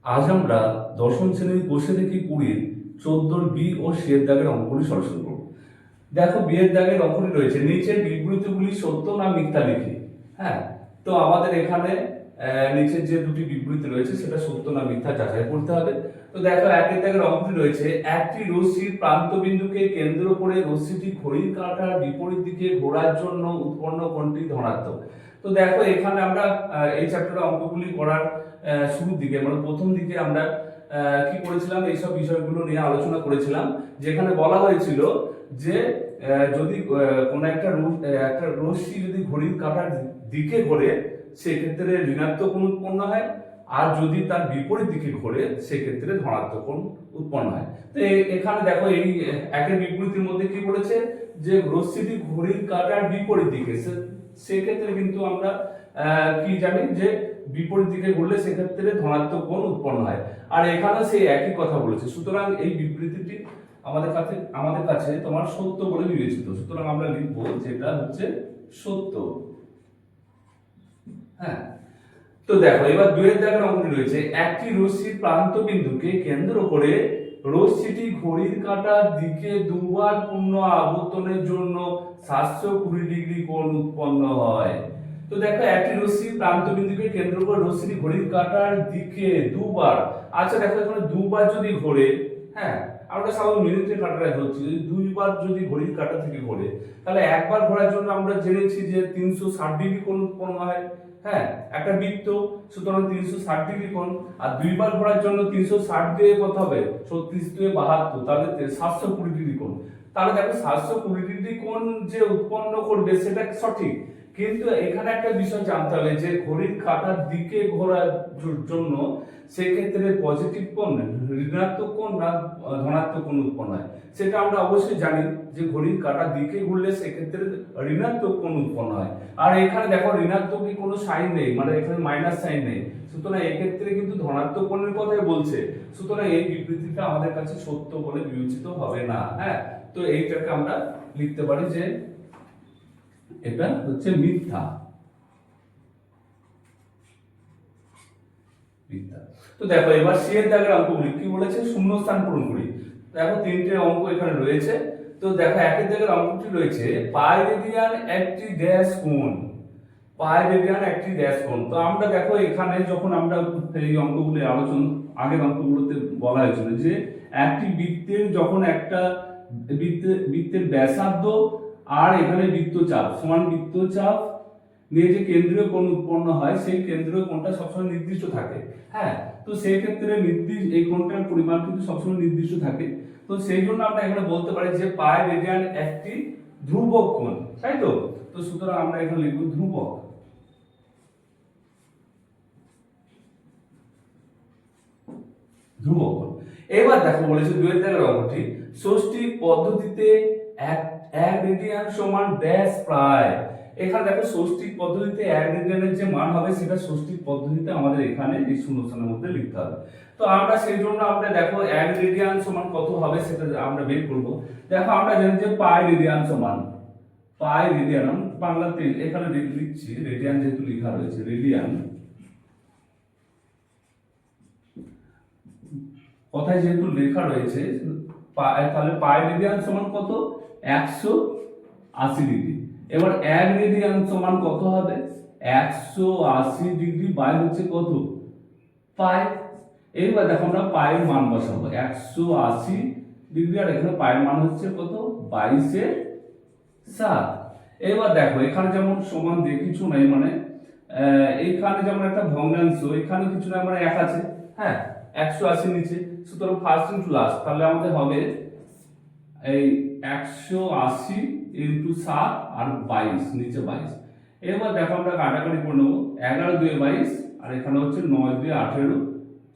আজ আমরা দশম শ্রেণীর কোষে থেকে 14 বি ও সি এর দাগের অঙ্কগুলি সরাসরি করব। দেখো বি এর দাগের অঙ্কটি রয়েছে, নিচের বিবৃতিগুলি সত্য না মিথ্যা লিখি। হ্যাঁ, তো আমাদের এখানে নিচের যে দুটি বিবৃতি রয়েছে সেটা সত্য না মিথ্যা যাচাই করতে হবে। তো দেখো একের দাগের অঙ্কটি রয়েছে, একটি রশ্মির প্রান্ত বিন্দুকে কেন্দ্র করে রশ্মিটি ঘড়ির কাঁটার বিপরীত দিকে ঘোরার জন্য উৎপন্ন কোণটি ধনাত্মক। তো দেখো এখানে আমরা এই চ্যাপ্টারের অঙ্কগুলি করার শুরুর দিকে মানে প্রথম দিকে আমরা কি করেছিলাম, এইসব বিষয়গুলো নিয়ে আলোচনা করেছিলাম, যেখানে বলা হয়েছিল যে যদি কোনো একটা রশ্মি যদি ঘড়ির কাঁটার দিকে ঘোরে সেক্ষেত্রে ঋণাত্মক কোণ উৎপন্ন হয়, আর যদি তার বিপরীত দিকে ঘোরে সেক্ষেত্রে ধনাত্মক কোণ উৎপন্ন হয়। তো এখানে দেখো এই একের বিপরীতের মধ্যে কি বলেছে, যে রশ্মিটি ঘড়ির কাঁটার বিপরীত দিকে, সেক্ষেত্রে কিন্তু আমরা কি জানি যে বিপরীত দিকে ঘুরলে সেক্ষেত্রে ধনাত্মক কোণ উৎপন্ন হয়, আর এখানে সেই একই কথা বলেছে। সুতরাং এই বিবৃতিটি আমাদের কাছে তোমার সত্য বলে বিবেচিত। সুতরাং আমরা লিখবো যেটা হচ্ছে সত্য। হ্যাঁ, তো দেখো এবার দুইয়ের দাগের অঙ্কটি রয়েছে, একটি রশ্মির প্রান্ত বিন্দুকে কেন্দ্র করে রশ্মিটি ঘড়ির কাঁটার দিকে দুবার পূর্ণ আবর্তনের জন্য 720 ডিগ্রি কোণ উৎপন্ন হয়। তো দেখো একটি রশ্মির প্রান্ত বিন্দুকে কেন্দ্র করে রশ্মিটি ঘড়ির কাঁটার দিকে দুবার, আচ্ছা দেখো এখানে দুবার যদি ঘোরে, হ্যাঁ আমরা সাধারণত মিনিটে কাঁটাটা ধরছি, যদি দুইবার যদি ঘড়ির কাঁটা থেকে ঘোরে তাহলে একবার ঘোরার জন্য আমরা জেনেছি যে 360 ডিগ্রি কোণ উৎপন্ন হয়। হ্যাঁ, একটা বৃত্ত, সুতরাং 360 ডিগ্রি কোণ, আর দুইবার ঘোরার জন্য 360 দিয়ে কত হবে, 36 দিয়ে 72, তাহলে 720 ডিগ্রি কোণ। তাহলে দেখো 720 ডিগ্রি কোণ যে উৎপন্ন করবে সেটা সঠিক, কিন্তু এখানে একটা বিষয় জানতে হবে যে ঘড়ির কাঁটার দিকে ঘোরার জন্য সেক্ষেত্রে পজিটিভ কোণ, ঋণাত্মক কোণ না ধনাত্মক কোণ উৎপন্ন হয়। সেটা আমরা অবশ্যই জানি যে ঘড়ির কাঁটার দিকে ঘুরলে সেক্ষেত্রে ঋণাত্মক কোণ উৎপন্ন হয়, আর এখানে দেখো ঋণাত্মক কোনো সাইন নেই, মানে এখানে মাইনাস সাইন নেই, সুতরাং এক্ষেত্রে কিন্তু ধনাত্মক কোণের কথাই বলছে। সুতরাং এই বিবৃতিটা আমাদের কাছে সত্য বলে বিবেচিত হবে না। হ্যাঁ, তো এইটাকে আমরা লিখতে পারি যে এটা হচ্ছে মিথ্যা। তো দেখো এবার সি এর দাগের অঙ্কগুলি কি বলেছে, শূন্যস্থান পূরণ করি। দেখো তিনটে অঙ্ক এখানে রয়েছে। তো দেখো একের দাগের অঙ্কটি রয়েছে, পাই রেডিয়ান একটি ড্যাশ কোণ, পাই রেডিয়ান একটি ড্যাশ কোণ। তো আমরা দেখো এখানে যখন আমরা এই অঙ্কগুলি আলোচনা আগের অঙ্কগুলোতে বলা হয়েছিল যে একটি বৃত্তের যখন একটা বৃত্তের ব্যাসার্ধ আর এখানে বৃত্তচাপ সমান, বৃত্তচাপ নিয়ে যে কেন্দ্রীয় কোণ উৎপন্ন হয় সেই কেন্দ্রীয় কোণটা সবসময় নির্দিষ্ট থাকে। হ্যাঁ, তো সেই ক্ষেত্রে এই কোণটার পরিমাণ কিন্তু সবসময় নির্দিষ্ট থাকে। তো সেই জন্য আমরা এখানে বলতে পারি যে পাই রেডিয়ান একটি ধ্রুবক কোণ, তাই তো। তো সুতরাং আমরা এখানে লিখব ধ্রুবক। ধ্রুবক কোণ। এবার দেখো বলেছে দুইয়ের দাগের অঙ্কটি, ষষ্ঠিক পদ্ধতিতে এক রেডিয়ান সমান ড্যাশ প্রায়। এখানে দেখো ষষ্ঠিক পদ্ধতিতে 1 রেডিয়ানের যে মান হবে সেটা ষষ্ঠিক পদ্ধতিতে আমাদের এখানে এই শূন্যস্থানের মধ্যে লিখতে হবে। তো আমরা সেই জন্য আমরা দেখো 1 রেডিয়ান সমান কত হবে সেটা আমরা বের করব। দেখো আমরা জানি যে পাই রেডিয়ান সমান, পাই রেডিয়ান বাংলাতে এখানে লিখছি, রেডিয়ান যেহেতু লেখা রয়েছে, রেডিয়ান কথায় যেহেতু লেখা রয়েছে, তাহলে পাই রেডিয়ান সমান কত, 180 ডিগ্রি। এবার 1 রেডিয়ান সমান কত হবে, 180 ডিগ্রি বাই হচ্ছে কত, পাই। এইবার দেখো আমরা পায়ের মান বসাবো, 180 ডিগ্রি, আর এখানে পায়ের মান হচ্ছে কত, 22/7। এবার দেখো এখানে যেমন সমান দিয়ে কিছু নাই, মানে এইখানে যেমন একটা ভগ্নাংশ, এখানে কিছু না, মানে 1 আছে। হ্যাঁ, 180 নিচে, সুতরাং ফার্স্ট ইনটু লাস্ট, তাহলে আমাদের হবে এই 180 ইনটু 7 আর 22, নিচে 22। এবার দেখো আমরা কাটাকাটি করে নেবো, 11 2 22, আর এখানে হচ্ছে 9 2 18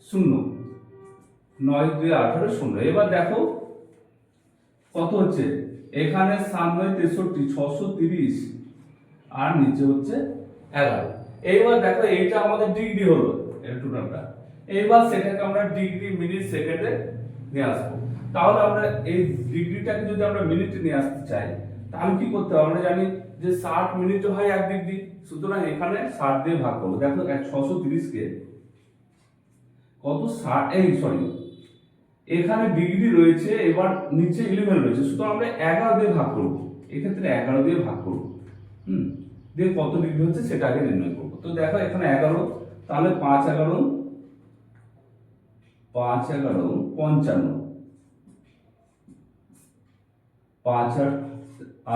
0, 9 2 18 0। এবার দেখো কত হচ্ছে, এখানে 7 9 63, 630, আর নিচে হচ্ছে 11। এইবার দেখো এইটা আমাদের ডিগ্রি হলো এর টোটালটা। এইবার সেটাকে আমরা ডিগ্রি মিনিট সেকেন্ডে নিয়ে আসবো। তাহলে আমরা এই ডিগ্রিটাকে যদি আমরা মিনিটে নিয়ে আসতে চাই তাহলে কি করতে হবে, আমরা জানি যে 60 মিনিট হয় 1 ডিগ্রি, সুতরাং এখানে 60 দিয়ে ভাগ করবো। দেখো 630 কে কত এখানে ডিগ্রি রয়েছে, এবার নিচে 11 রয়েছে, সুতরাং আমরা 11 দিয়ে ভাগ করবো, এক্ষেত্রে 11 দিয়ে ভাগ করবো। দিয়ে কত ডিগ্রি হচ্ছে সেটা আগে নির্ণয় করবো। তো দেখো এখানে 11, তাহলে 5 11 55, 5 8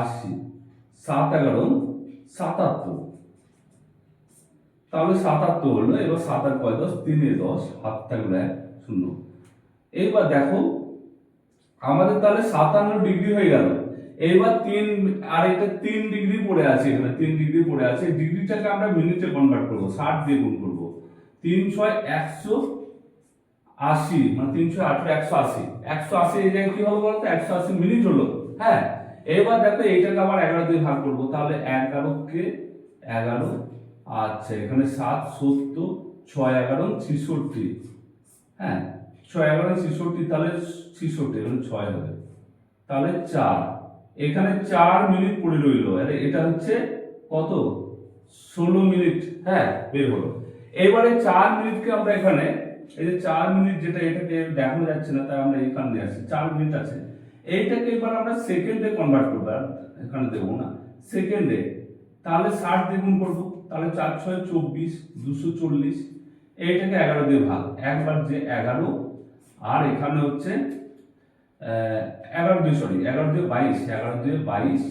80, 7 11 77, তাহলে 77 হলো। এবার 7 আর 5 10, 3 এ 10, হাত থাকলো 1 0। এইবার দেখো আমাদের তাহলে 57 ডিগ্রি হয়ে গেল। এইবার 3 আর এটা 3 ডিগ্রি পড়ে আছে, এখানে 3 ডিগ্রি পড়ে আছে, ডিগ্রিটাকে আমরা মিনিটে কনভার্ট করব, 60 দিয়ে গুণ করব। 3 6 180, মানে 3 6 8 180, 180 এই জায়গায় কি হলো বলতো, 180 মিনিট হলো। হ্যাঁ, এবার দেখো এইটাকে আবার 11 দিয়ে ভাগ করব, তাহলে 11 কে 11, আচ্ছা এখানে 7 70, 6 11 66, হ্যাঁ 6 11 66, তাহলে 66 এখানে 6 হবে, তাহলে 4, এখানে 4 মিনিট পড়ে রইলো। আরে এটা হচ্ছে কত, 16 মিনিট। হ্যাঁ, বের হলো। এবারে 4 মিনিটকে আমরা এখানে, এই যে 4 মিনিট যেটা এটাকে দেখানো যাচ্ছে না, তাই আমরা এখানে নিয়ে আসছি, 4 মিনিট আছে, এইটাকে এবার আমরা সেকেন্ডে কনভার্ট করবো, আর এখানে দেবো না, সেকেন্ডে। তাহলে 60 দিয়ে গুণ করবো, তাহলে 4 6 24, 240, এইটাকে 11 দিয়ে ভাগ, একবার যে 11, আর এখানে হচ্ছে 11 দিয়ে 22, 11 দিয়ে 22,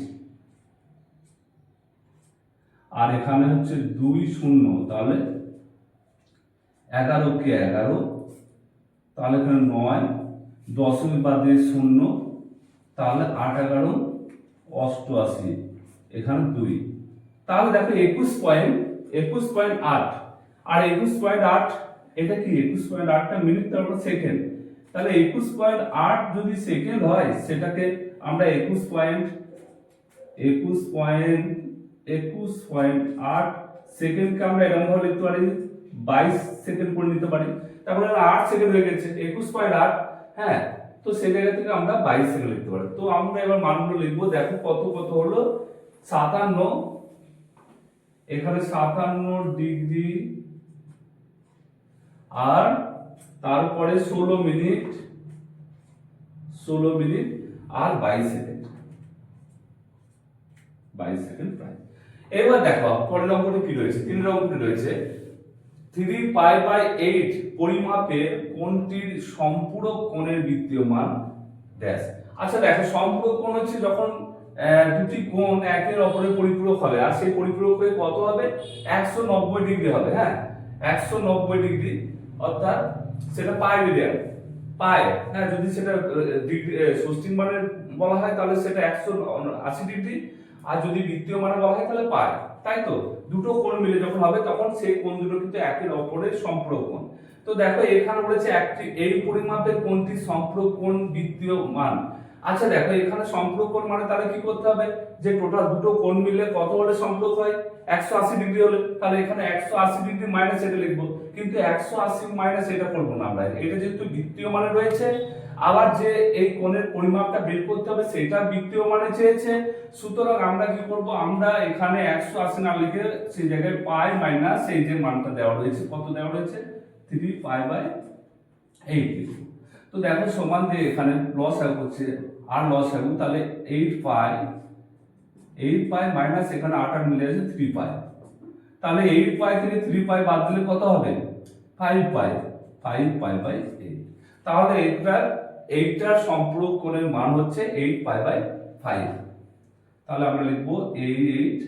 আর এখানে হচ্ছে 2 0, তাহলে 11 কে 11, তাহলে এখানে 9, দশমিক বাদ দিয়ে 0, তাহলে 8 11 88, এখানে 2, তাহলে দেখো 21.8, আর 21.8 এটা কি, 21.8টা মিনিট, তারপর সেকেন্ড, তাহলে 21.8 যদি সেকেন্ড হয়, সেটাকে আমরা 21.8 সেকেন্ডকে আমরা এরকম ভাবে লিখতে পারি, 22 সেকেন্ড করে নিতে পারি, তারপরে 8 সেকেন্ড হয়ে গেছে 21.8। হ্যাঁ, তো সেই জায়গা থেকে আমরা 22 সেকেন্ড লিখতে পারি। তো আমরা এবার মানগুলো লিখবো, দেখো কত কত হলো, 57, এখানে 57 ডিগ্রি, আর তারপরে 16 মিনিট আর 22 সেকেন্ড, 22 সেকেন্ড প্রায়। এবার দেখো পরের অঙ্কটি কি রয়েছে, 3 অঙ্কটি রয়েছে, 3 π/8 পরিমাপের কোণটির সম্পূরক কোণের বৃত্তীয় মান ড্যাশ। আচ্ছা দেখো, সম্পূরক কোণ হচ্ছে যখন দুটি কোণ একের অপরের পরিপূরক হবে, আর সেই পরিপূরক হয়ে কত হবে, 190 ডিগ্রি হবে। হ্যাঁ, 190 ডিগ্রি, অর্থাৎ সেটা পাই মিলিয়ন পাই। হ্যাঁ, যদি সেটা ডিগ্রি ষষ্ঠী মানের বলা হয় তাহলে সেটা 180 ডিগ্রি, আর যদি বৃত্তীয় মানের বলা হয় তাহলে পাই, তাই তো? দুটো কোণ মিলে যখন হবে তখন সেই কোণ দুটো কিন্তু একের অপরের সম্পূরক কোণ। তো দেখো এখানে বলেছে একটি এই পরিমাপের কোণটি সম্পূরক কোণ বৃত্তীয় মান। আচ্ছা দেখো এখানে সম্পূরক কোণ মানে তাহলে কি করতে হবে, যে টোটাল দুটো কোণ মিলে কত হলে সম্পূরক হয়, 180 ডিগ্রি হলে, তাহলে এখানে 180 ডিগ্রি মাইনাস এটা লিখবো, কিন্তু 180 মাইনাস এটা করবো না আমরা, এটা যেহেতু বৃত্তীয় মানে রয়েছে, আবার যে এই কোণের পরিমাপটা বের করতে হবে সেটা বৃত্তীয় মানে চেয়েছে, সুতরাং আমরা কি করব, আমরা এখানে 180 না লিখে সেই জায়গায় পাই মাইনাস এই যে মানটা দেওয়া রয়েছে, কত দেওয়া রয়েছে, 3 π/8। তো দেখো সমান যে এখানে লস হচ্ছে আর লস হবে, তাহলে 8 পাই মাইনাস এখানে 8 আর মিলে আছে 3 পাই, তাহলে 8 পাই থেকে 3 পাই বাদ দিলে কত হবে, 5 পাই/8। তাহলে এইটার সম্পূরক কোণের মান হচ্ছে 8 π/5। তাহলে আমরা লিখবো 5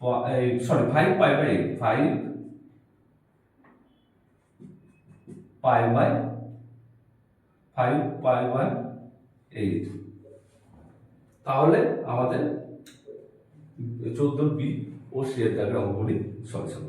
π/8, 5 π/8। তাহলে আমাদের 14 বি ও সি এর দাগের অঙ্কগুলি সমাধান।